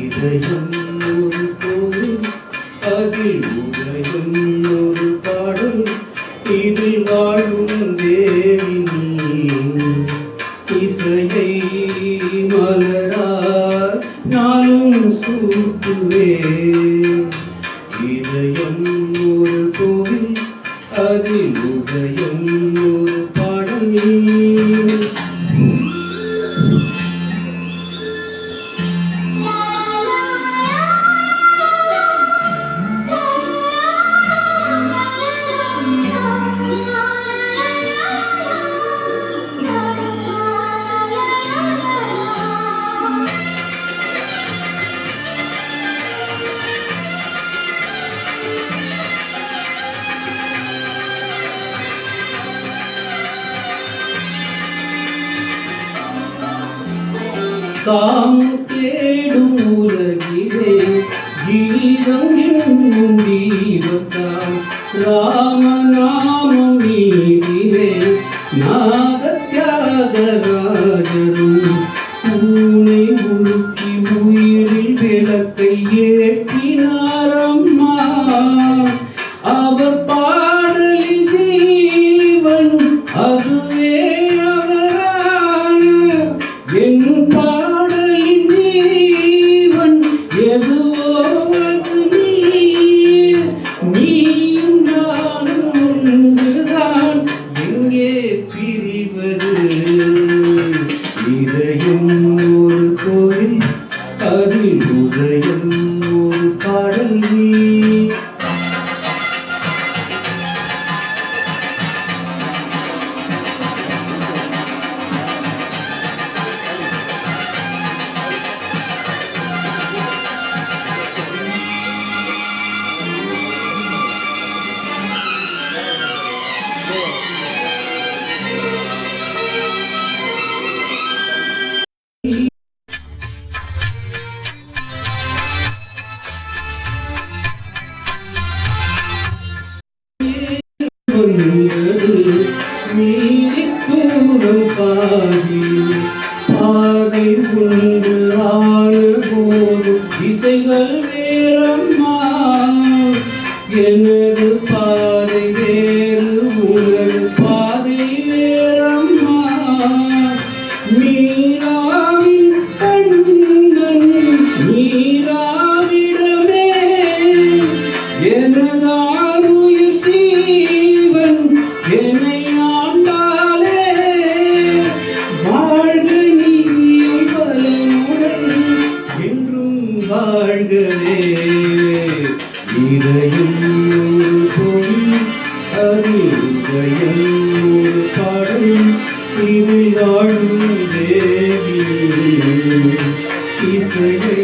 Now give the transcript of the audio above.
இதயம் ஒரு கோவில், அதில் உதயம் ஒரு பாடல், இதில் வாழும் தேவி நீ. இசையை மலரார் நாளும் சூட்டுவேன். இதயம் ஒரு கோவில், அதில் உதயம் ஒரு பாடல். காம் தேடும் உலகிலே கீதம் என்னும் தீபத்தால் ராமநாமம் மீதிலே நாகத்யாகராஜரும் பூனை உருக்கி உயிரில் விளக்கை ஏற்றினாரம்மா. அவர் பாடலில் ஜீவன் அதுவே அவரான என் பாடலின் ஜீவன் எதுவோ அது நீயும் நானும் ஒன்றுதான், எங்கே பிரிவது? இதயம் ஒரு கோயில், அதில் உதயம் ஒரு பாடல். மீறி தூரம் பாதி பாதை ஒன்று ஆன போது திசைகள் வேறம்மா. எனது பாதை வேறு, உனது பாதை வேறம்மா. நீராவின் கண்ணன் நீராவிடமே எனதான் உயிர் ஜீவன் என்னை ஆண்டாலே. வாழ்க நீயும் பலமுடன் என்றும் வாழ்கவே. இதயம் ஒரு கோயில், அதில் உதயம் ஒரு பாடல், இதில் வாழும் தேவி. இசையை